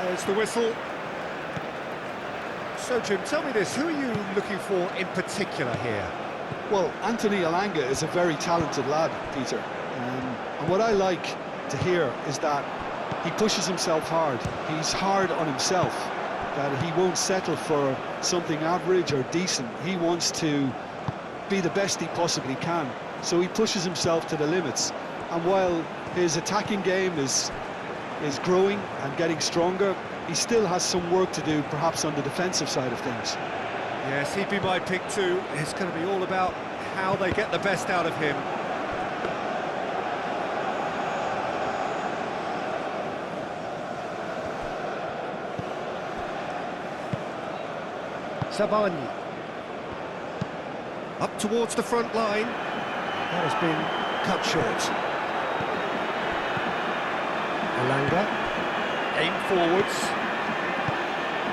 There's the whistle. So, Jim, tell me this, who are you looking for in particular here? Well, Anthony Elanga is a very talented lad, Peter. And what I like to hear is that he pushes himself hard. He's hard on himself, that he won't settle for something average or decent. He wants to be the best he possibly can. So he pushes himself to the limits. And while his attacking game is growing and getting stronger, he still has some work to do, perhaps on the defensive side of things. Yes, he'd be my pick too. It's going to be all about how they get the best out of him. Sabani. Up towards the front line. That has been cut short. Elanga. Aim forwards.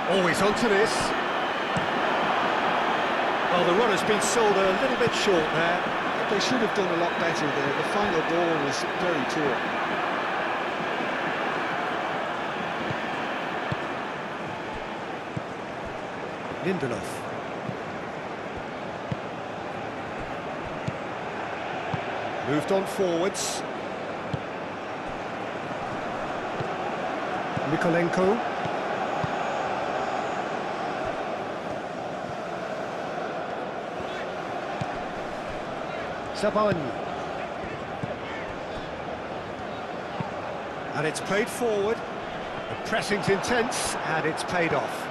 Always onto this. Well, the run has been sold a little bit short there. They should have done a lot better there. The final ball was very poor. Lindelof. Moved on forwards. Mykolenko. Sabani. And it's played forward. The pressing's intense, and it's paid off.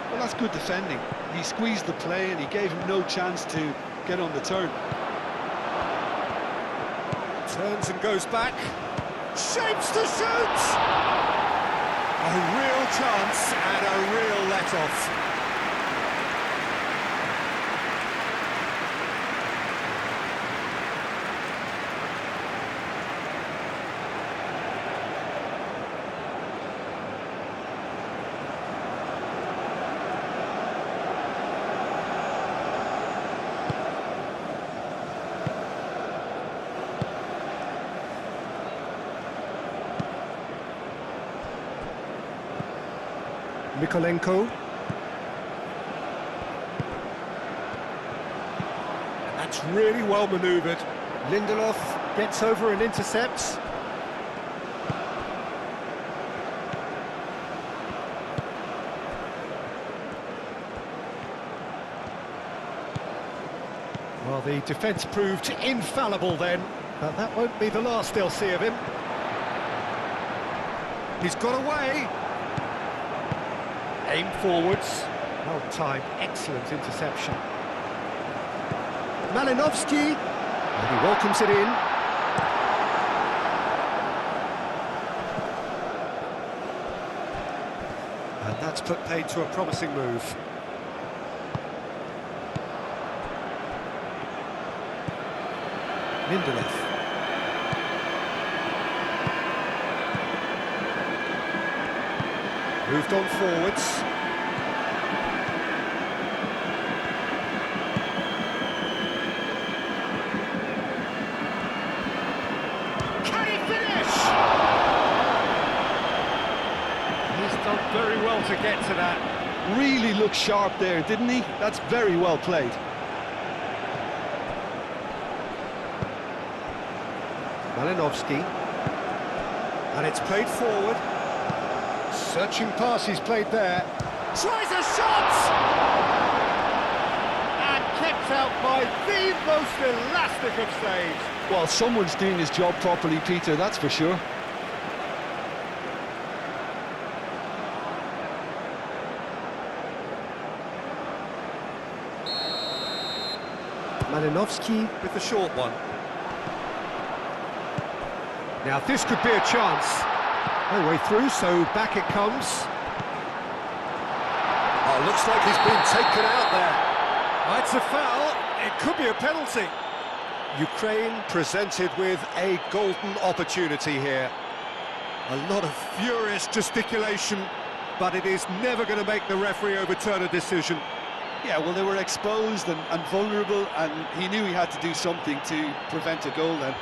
Well, that's good defending. He squeezed the play and he gave him no chance to get on the turn. Turns and goes back. Shapes to shoot! A real chance and a real let-off. Mykolenko. And that's really well manoeuvred. Lindelof gets over and intercepts. Well, the defence proved infallible then, but that won't be the last they'll see of him. He's got away. Aim forwards. Well timed, excellent interception. Malinovsky, and he welcomes it in. And that's put paid to a promising move. Lindelof. Moved on forwards. Can he finish? He's done very well to get to that. Really looked sharp there, didn't he? That's very well played. Malinovsky. And it's played forward. Searching pass he's played there. Tries a shot! And kept out by the most elastic of saves. Well, someone's doing his job properly, Peter, that's for sure. Malinovsky with the short one. Now this could be a chance. No way through, so back it comes. Oh, looks like he's been taken out there. It's a foul. It could be a penalty. Ukraine presented with a golden opportunity here. A lot of furious gesticulation, but it is never going to make the referee overturn a decision. Yeah, well, they were exposed and vulnerable, and he knew he had to do something to prevent a goal then.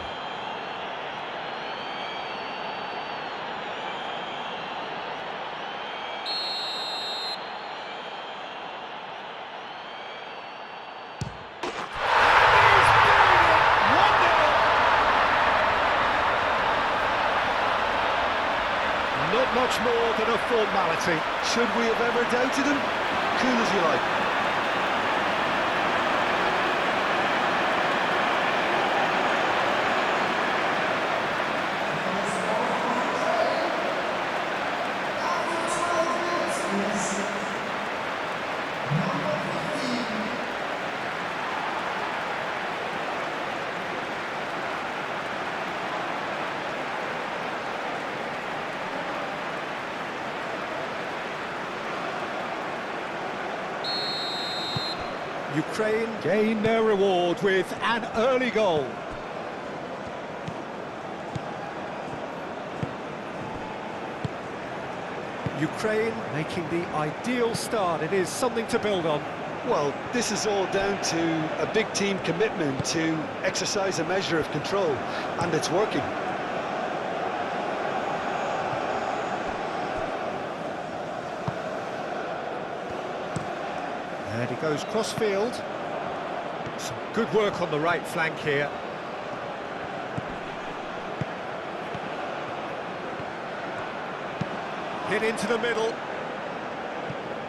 not much more than a formality. Should we have ever doubted him? Cool as you like. Ukraine gain their reward with an early goal. Ukraine making the ideal start. It is something to build on. Well, this is all down to a big team commitment to exercise a measure of control, and it's working. And he goes cross-field. Some good work on the right flank here. Hit into the middle.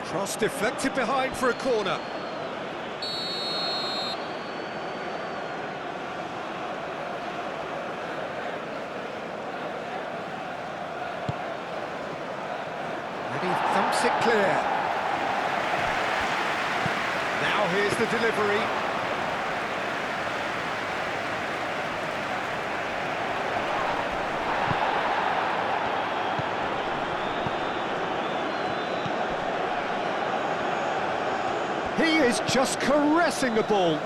Cross deflected behind for a corner. And he thumps it clear. Now here's the delivery. He is just caressing the ball.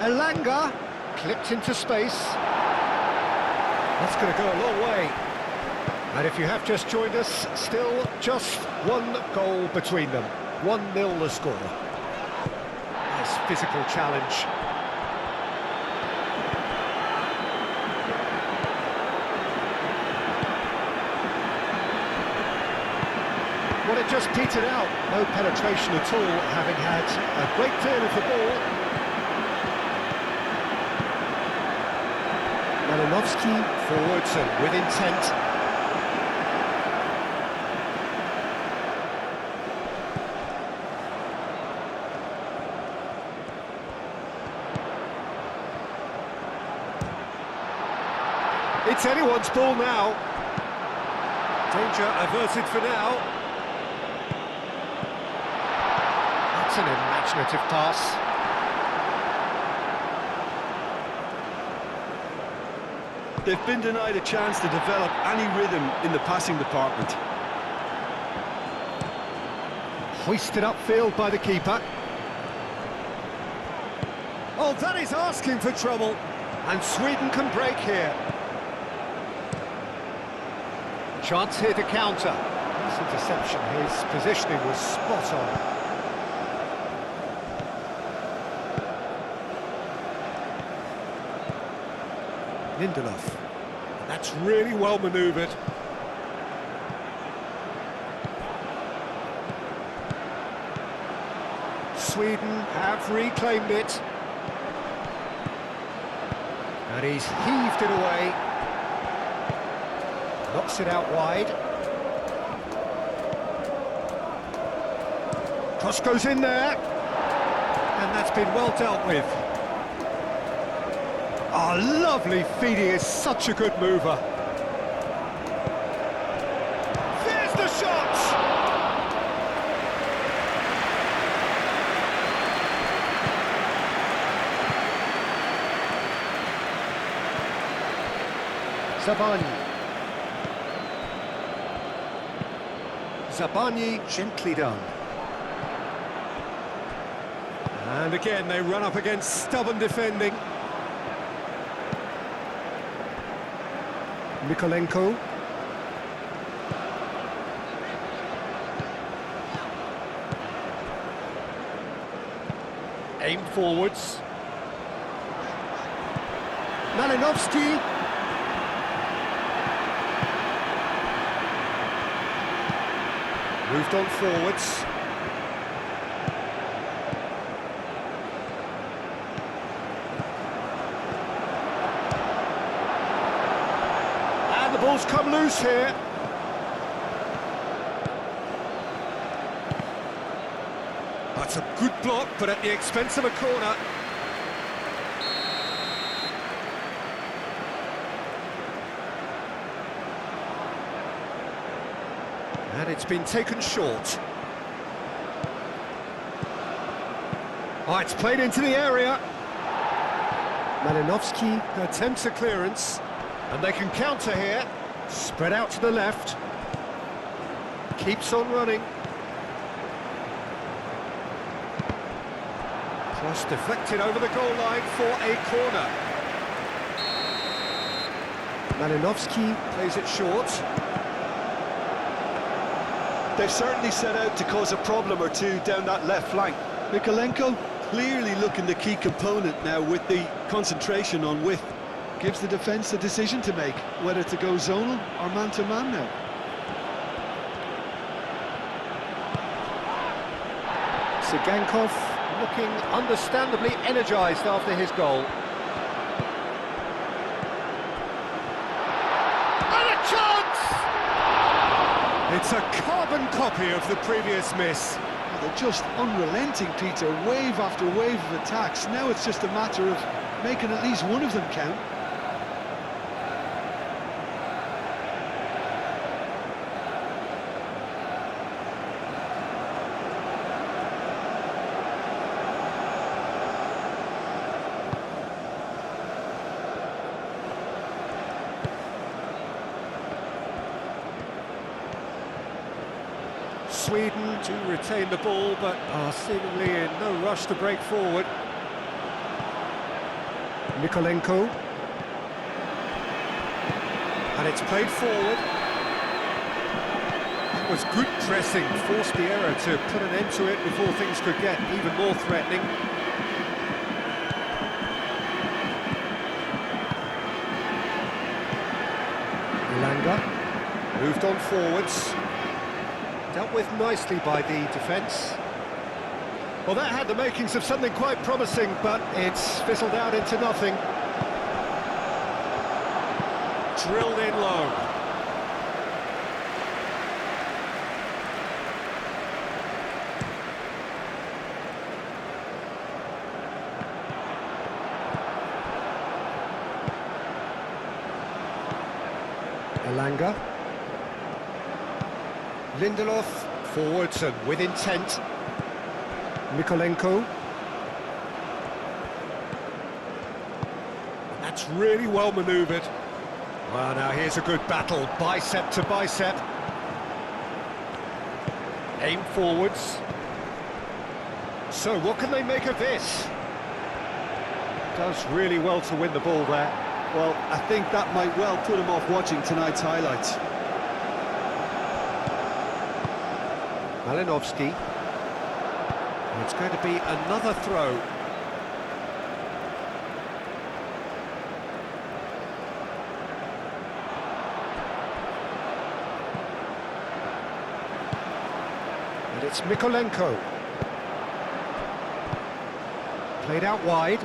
Elanga clipped into space. That's going to go a long way. And if you have just joined us, still just one goal between them. 1-0 the score. Nice physical challenge. Well, it just petered out. No penetration at all, having had a great deal of the ball. Malinovsky forwards and with intent. It's anyone's ball now. Danger averted for now. That's an imaginative pass. They've been denied a chance to develop any rhythm in the passing department. Hoisted upfield by the keeper. Oh, that is asking for trouble. And Sweden can break here. Chance here to counter. This interception, his positioning was spot on. Lindelof. That's really well manoeuvred. Sweden have reclaimed it. And he's heaved it away. Knocks it out wide. Cross goes in there. And that's been well dealt with. Oh, lovely feed, he is such a good mover. There's the shot! Zabani gently done. And again, they run up against stubborn defending. Mikolenko. Aim forwards. Malinovsky. Moved on forwards. ball's come loose here. That's a good block, but at the expense of a corner. And it's been taken short. Oh, it's played into the area. Malinovsky attempts a clearance, and they can counter here. Spread out to the left. Keeps on running. Cross deflected over the goal line for a corner. Malinovsky plays it short. They've certainly set out to cause a problem or two down that left flank. Mikolenko clearly looking the key component now with the concentration on width. Gives the defence a decision to make, whether to go zonal or man-to-man now. Sigankov looking understandably energised after his goal. And a chance! It's a carbon copy of the previous miss. They're just unrelenting, Peter, wave after wave of attacks. Now it's just a matter of making at least one of them count. Sweden to retain the ball, but are seemingly in no rush to break forward. Mikolenko. And it's played forward. That was good pressing, forced the error to put an end to it before things could get even more threatening. Ilanga moved on forwards. Dealt with nicely by the defence. Well, that had the makings of something quite promising, but it's fizzled out into nothing. Drilled in low. Elanga. Lindelof, forwards and with intent. Mikolenko. That's really well manoeuvred. Well, now here's a good battle, bicep to bicep. Aim forwards. So what can they make of this? Does really well to win the ball there. Well, I think that might well put him off watching tonight's highlights. Malinovsky. It's going to be another throw. And it's Mikolenko. Played out wide.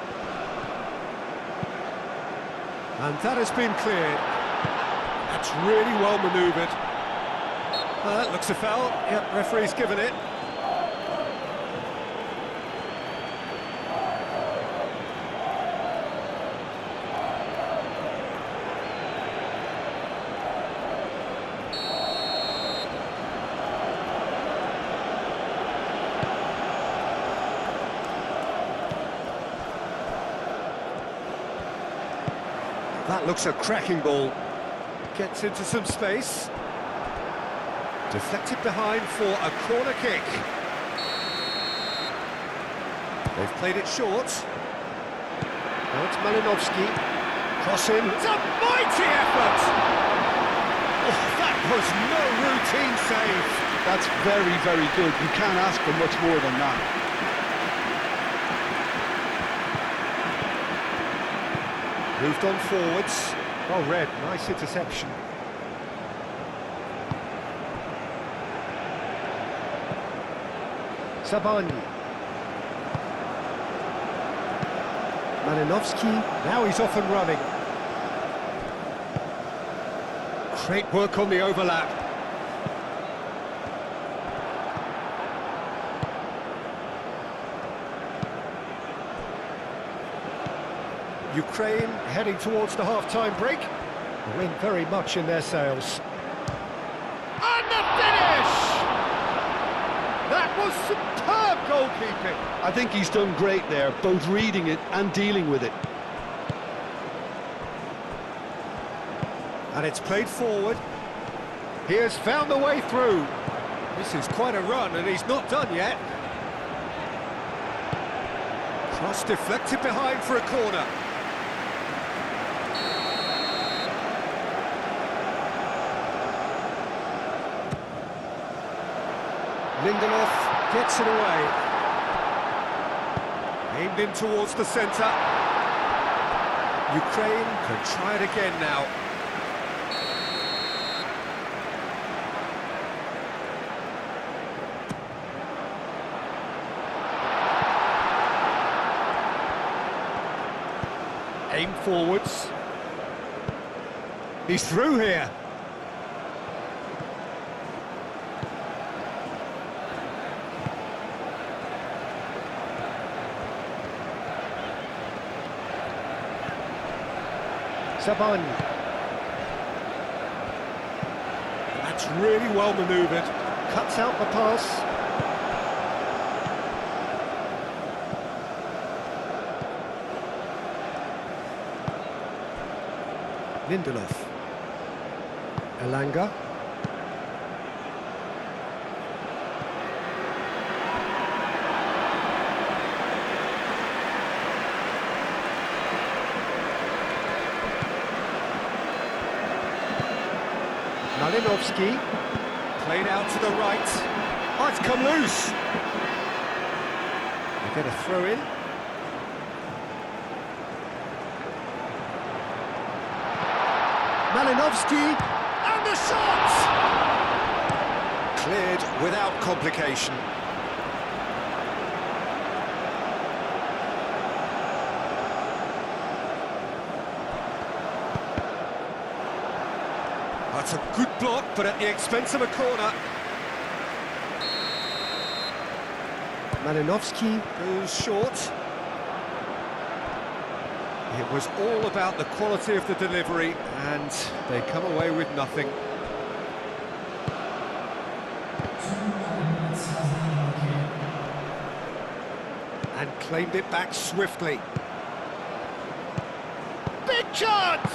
And that has been cleared. That's really well manoeuvred. That looks a foul. Yep, referee's given it. That looks a cracking ball. Gets into some space. Deflected behind for a corner kick. They've played it short. Now it's Malinovsky. Cross in. It's a mighty effort! Oh, that was no routine save. That's very, very good. You can't ask for much more than that. Moved on forwards. Well read, nice interception. Sabani. Malinovsky, now he's off and running. Great work on the overlap. Ukraine heading towards the half-time break. The wind very much in their sails. And the finish! That was superb goalkeeping. I think he's done great there, both reading it and dealing with it. And it's played forward. He has found the way through. This is quite a run, and he's not done yet. Cross deflected behind for a corner. Lindelof gets it away. Aimed in towards the centre. Ukraine can try it again now. Aim forwards. He's through here. Saban. That's really well manoeuvred. Cuts out the pass. Lindelof. Elanga. Malinovsky, played out to the right. Oh, it's come loose. They get a throw in. Malinovsky, and the shot! Cleared without complication. That's a good block, but at the expense of a corner. Malinovsky goes short. It was all about the quality of the delivery, and they come away with nothing. And claimed it back swiftly. Big chance!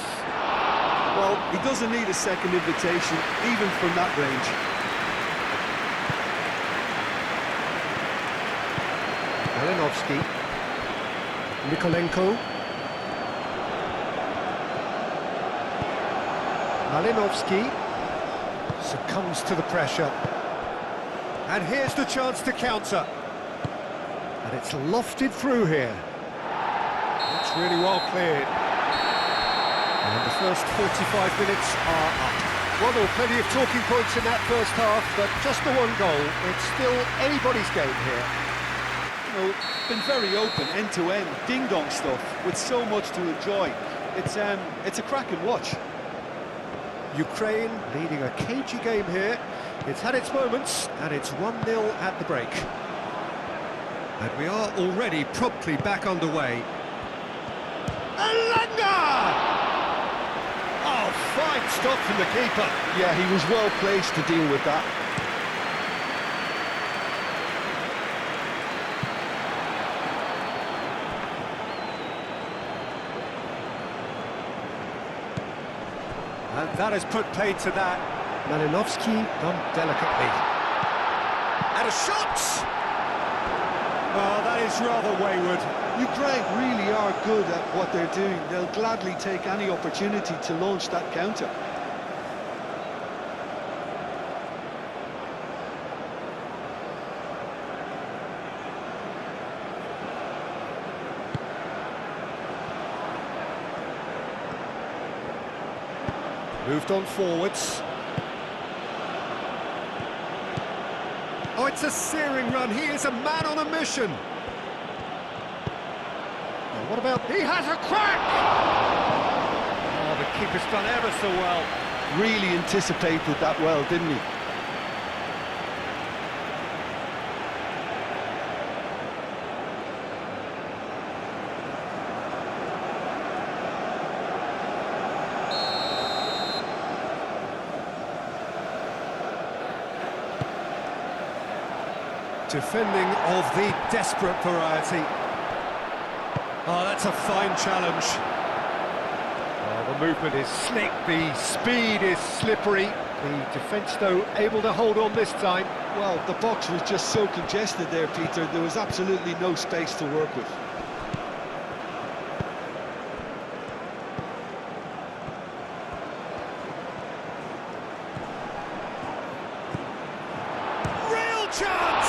Well, he doesn't need a second invitation, even from that range. Malinovsky. Nikolenko. Malinovsky succumbs to the pressure. And here's the chance to counter. And it's lofted through here. It's really well cleared. And the first 45 minutes are up. Well, there were plenty of talking points in that first half, but just the one goal. It's still anybody's game here. You know, been very open, end-to-end, ding-dong stuff, with so much to enjoy. It's a cracking watch. Ukraine leading a cagey game here. It's had its moments, and it's 1-0 at the break. And we are already promptly back underway. Elanga! Oh, fine stop from the keeper. Yeah, he was well placed to deal with that. And that has put paid to that. Malinovsky done delicately. And a shot! Oh, that is rather wayward. Ukraine really are good at what they're doing. They'll gladly take any opportunity to launch that counter. Moved on forwards. Oh, it's a searing run. He is a man on a mission. Oh, what about... He has a crack! Oh, the keeper's done ever so well. really anticipated that well, didn't he? Defending of the desperate variety. Oh, that's a fine challenge. Oh, the movement is slick, the speed is slippery. The defence, though, able to hold on this time. Well, the box was just so congested there, Peter. There was absolutely no space to work with. Real chance!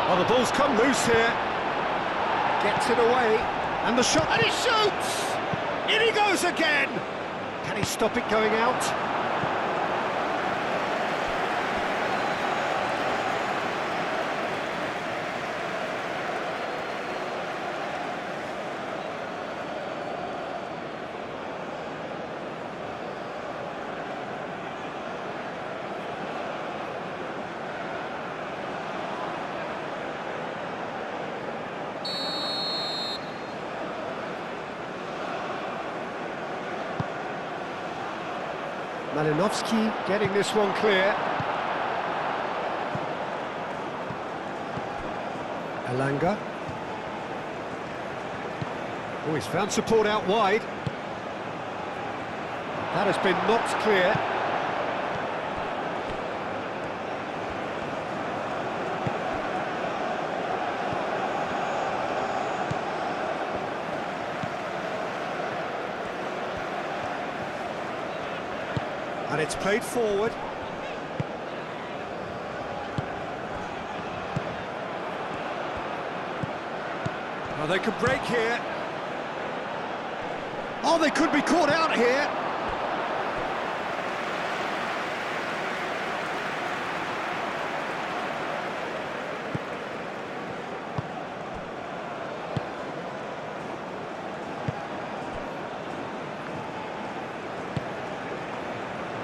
Oh, the ball's come loose here. Gets it away. And the shot, and he shoots! In he goes again! Can he stop it going out? Malinovsky getting this one clear. Elanga. Oh, he's found support out wide. That has been knocked clear. And it's played forward. Oh, they could break here. Oh, they could be caught out here.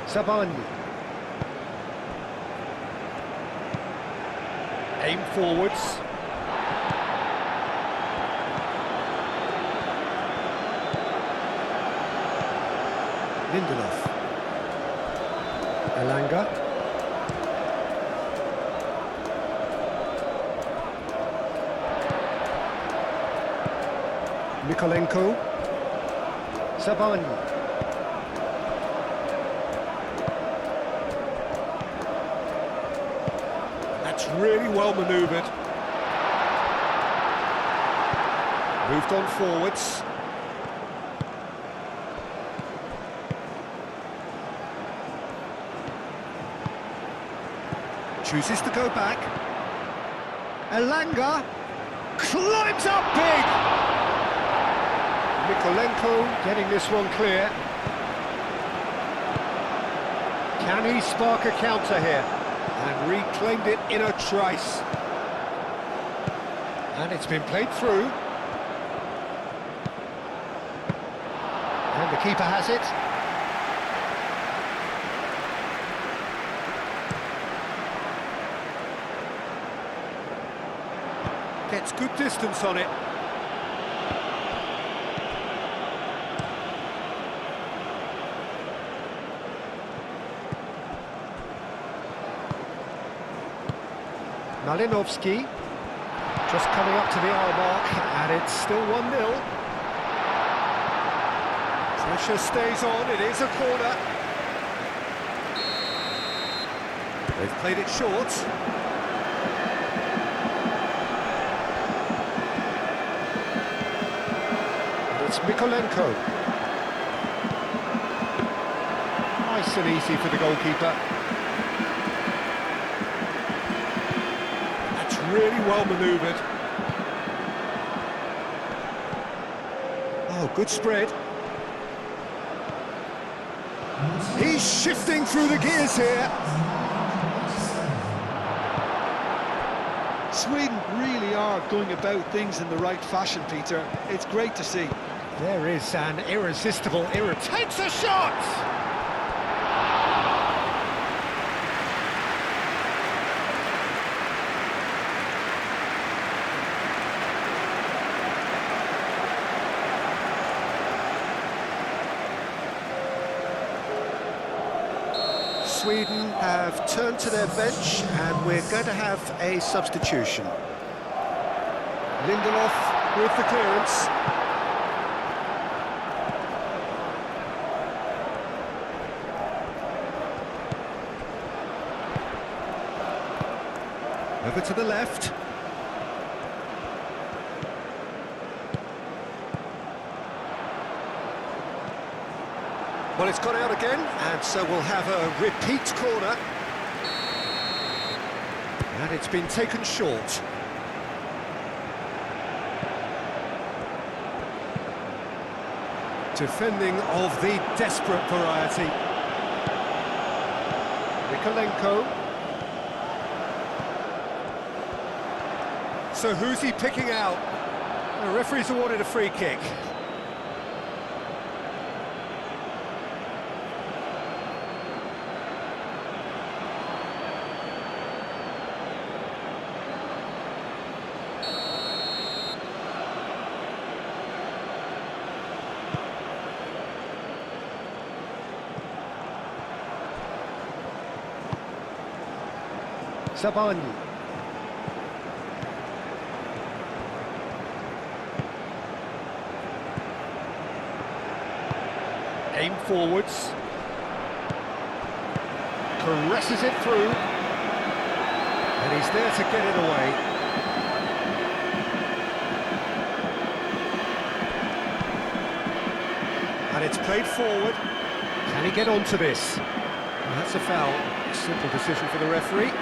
Sabani. Aim forwards. Lindelof. Elanga. Mikolenko. Sabani. Really well manoeuvred. Moved on forwards. Chooses to go back. Elanga climbs up big. Mikolenko getting this one clear. Can he spark a counter here? And reclaimed it in a trice. And it's been played through. And the keeper has it. Gets good distance on it. Malinovsky, just coming up to the hour mark, and it's still 1-0. Pressure stays on, it is a corner. They've played it short. And it's Mikolenko. Nice and easy for the goalkeeper. Really well manoeuvred. Oh, good spread. He's shifting through the gears here. Sweden really are going about things in the right fashion, Peter. It's great to see. There is an irresistible takes a shot! Sweden have turned to their bench, and we're going to have a substitution. Lindelof with the clearance. Over to the left. Well, it's gone out again, and so we'll have a repeat corner. And it's been taken short. Defending of the desperate variety. Mikolenko. So who's he picking out? The referee's awarded a free kick. Saban. Aim forwards. Caresses it through. And he's there to get it away. And it's played forward. Can he get onto this? Well, that's a foul. Simple decision for the referee.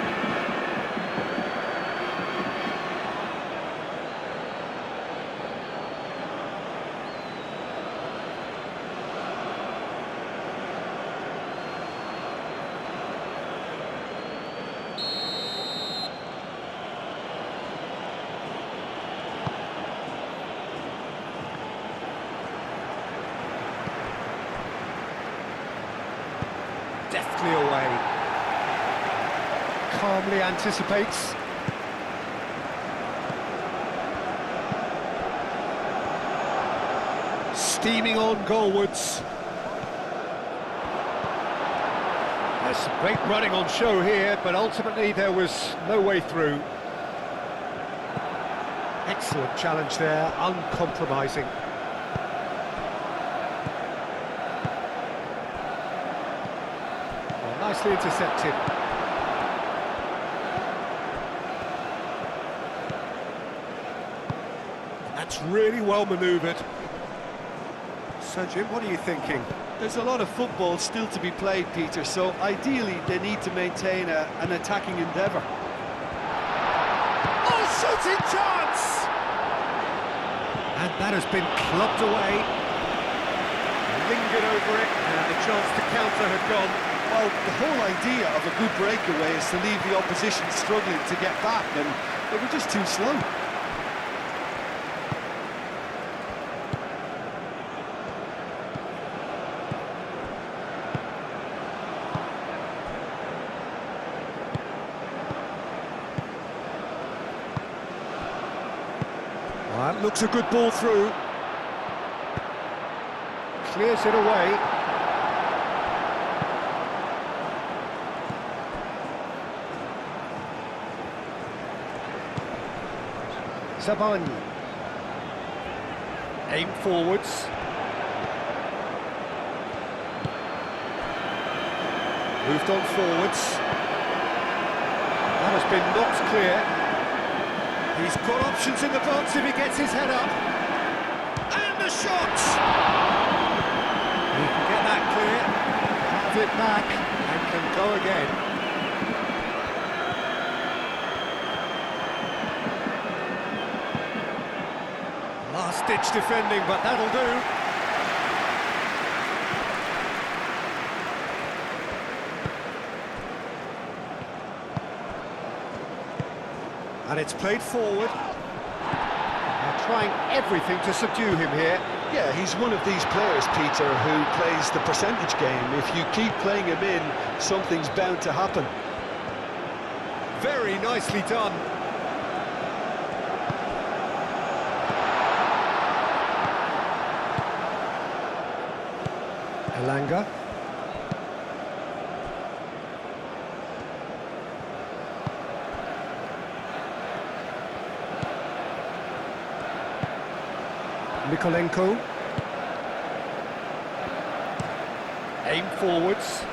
Deftly away. Calmly anticipates. Steaming on goalwards. There's some great running on show here, but ultimately there was no way through. Excellent challenge there, uncompromising. Nicely intercepted. That's really well manoeuvred. So, Jim, what are you thinking? There's a lot of football still to be played, Peter, so ideally they need to maintain an attacking endeavour. Oh, shooting chance! And that has been clubbed away. Lingered over it, and the chance to counter had gone. Well, the whole idea of a good breakaway is to leave the opposition struggling to get back, and they were just too slow. Well, that looks a good ball through. Clears it away. Saban. Aim forwards. Moved on forwards. That has been knocked clear. He's got options in the box if he gets his head up. And the shot! He can get that clear, have it back, and can go again. Last-ditch defending, but that'll do. And it's played forward. They're trying everything to subdue him here. Yeah, he's one of these players, Peter, who plays the percentage game. If you keep playing him in, something's bound to happen. Very nicely done. Elanga. Mikolenko. Aim forwards.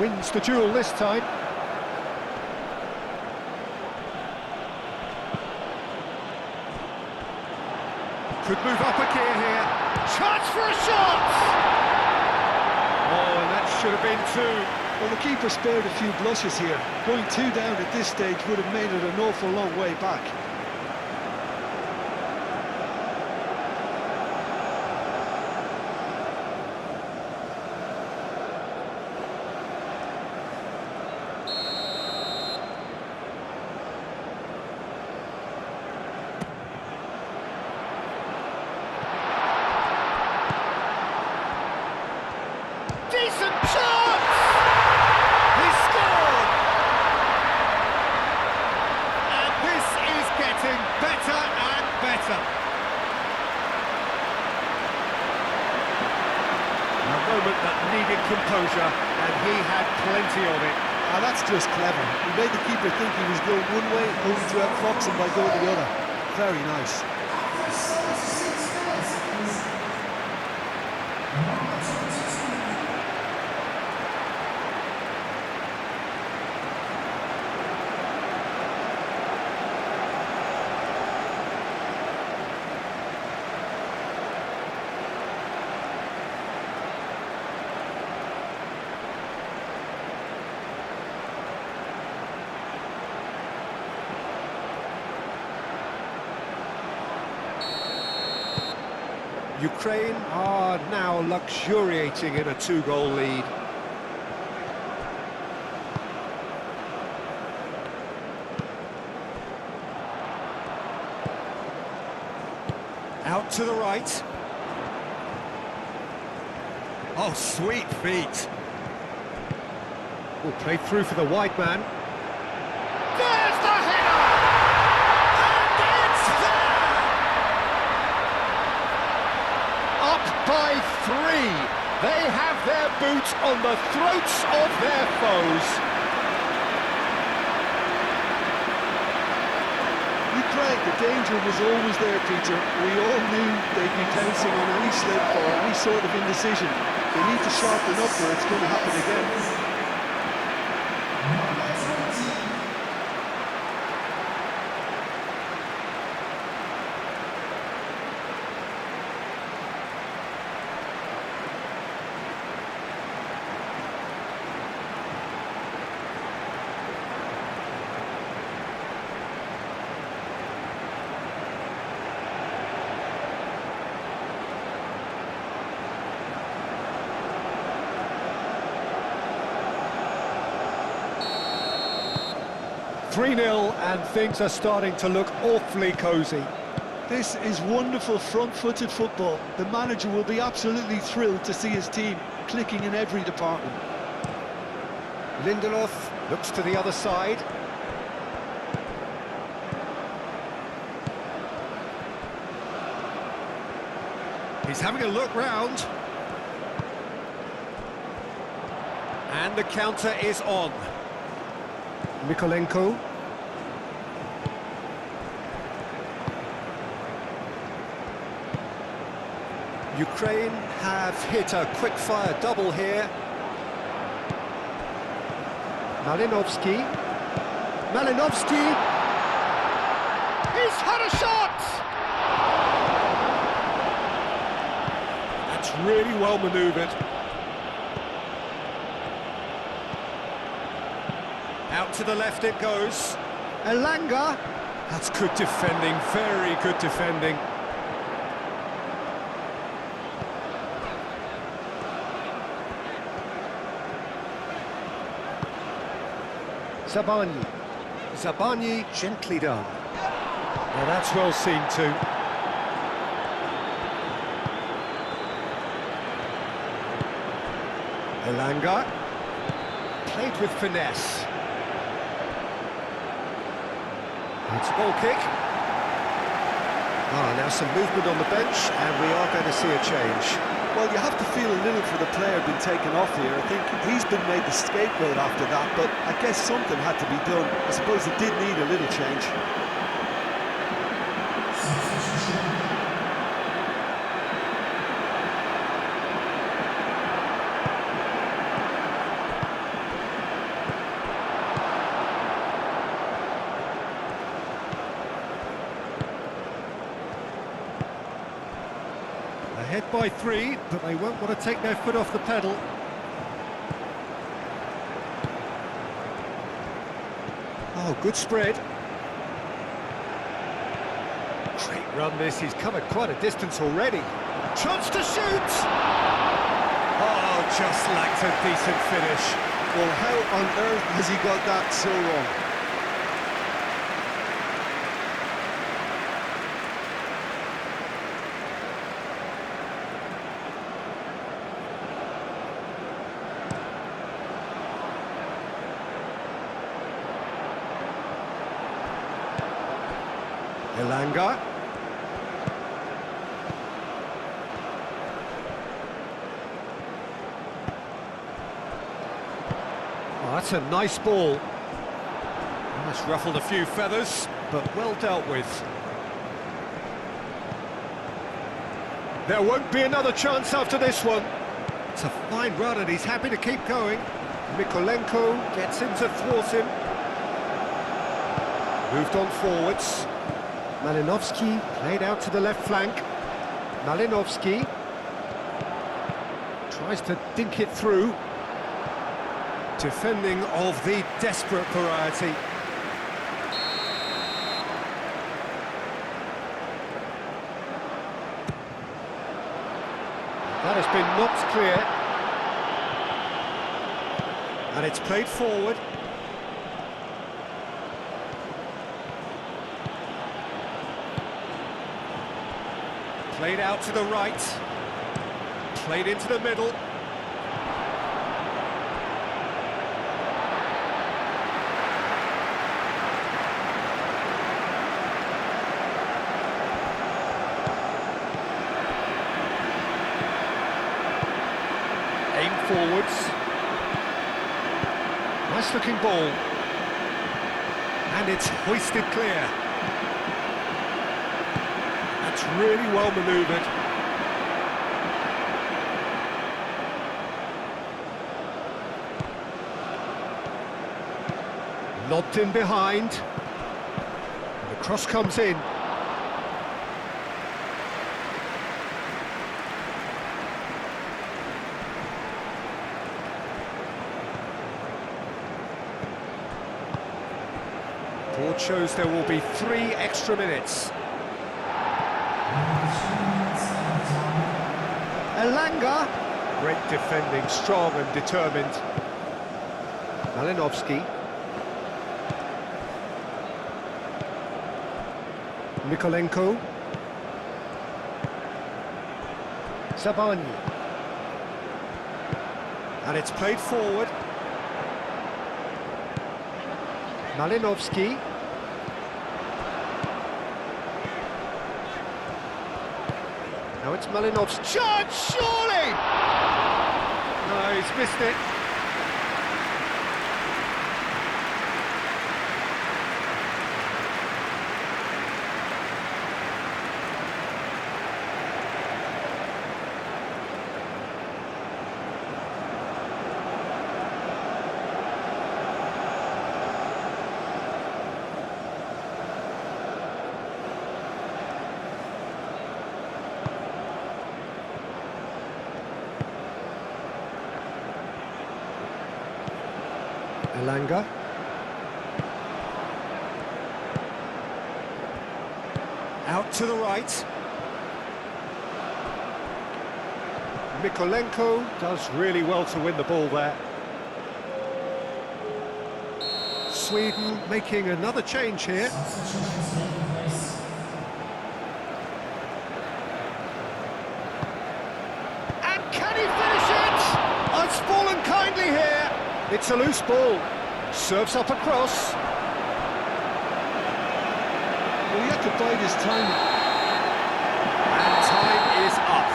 Wins the duel this time. Could move up a gear here. Chance for a shot! Oh, and that should have been two. Well, the keeper spared a few blushes here. Going two down at this stage would have made it an awful long way back. Decent chance! He scored! And this is getting better and better. A moment that needed composure, and he had plenty of it. Ah, that's just clever. He made the keeper think he was going one way, only to outfox him by going the other. Very nice. Ukraine are now luxuriating in a two-goal lead. Out to the right. Oh, sweet feet. Will play through for the wide man. There's the header! And it's there! Up by 3. They have their boot on the throats of their foes. Ukraine, the danger was always there, Peter. We all knew they'd be pouncing on any slip or any sort of indecision. They need to sharpen up or it's going to happen again. 3-0 and things are starting to look awfully cosy. This is wonderful front-footed football. The manager will be absolutely thrilled to see his team clicking in every department. Lindelof looks to the other side. He's having a look round. And the counter is on. Mikolenko. Ukraine have hit a quick-fire double here. Malinovsky. He's had a shot! That's really well manoeuvred. Out to the left it goes. Elanga. That's good defending, very good defending. Zabani gently done. Well, that's well seen too. Elanga. Played with finesse. It's a ball kick. Now some movement on the bench, and we are going to see a change. Well, you have to feel a little for the player being taken off here. I think he's been made the scapegoat after that, but I guess something had to be done. I suppose it did need a little change. Ahead by 3, but they won't want to take their foot off the pedal. Oh, good spread. Great run this, he's covered quite a distance already. Chance to shoot! Oh, just lacked a decent finish. Well, how on earth has he got that so wrong? Elanga. Oh, that's a nice ball. That's ruffled a few feathers, but well dealt with. There won't be another chance after this one. It's a fine run and he's happy to keep going. Mikolenko gets in to thwart him. Moved on forwards. Malinovsky played out to the left flank. Malinovsky tries to dink it through. Defending of the desperate variety. That has been knocked clear. And it's played forward. Played out to the right. Played into the middle. Aim forwards. Nice looking ball. And it's hoisted clear. That's really well manoeuvred. Lobbed in behind. The cross comes in. Board shows there will be 3 extra minutes. Elanga. Great defending, strong and determined. Malinovsky. Mikolenko. Sabani. And it's played forward. Malinovsky. Now it's Malinovsky. Chance, surely! No, he's missed it. Elanga. Out to the right. Mikolenko does really well to win the ball there. Sweden making another change here. And can he finish it? Oh, it's fallen kindly here. It's a loose ball. Serves up across. Well, he had to bide his time. And time is up.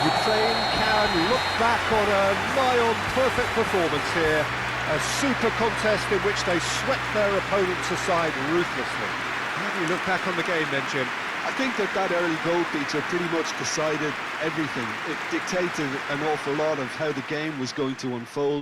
Ukraine can look back on a nigh-on perfect performance here. A super contest in which they swept their opponents aside ruthlessly. How do you look back on the game then, Jim? I think that early goal, Peter, pretty much decided everything. It dictated an awful lot of how the game was going to unfold.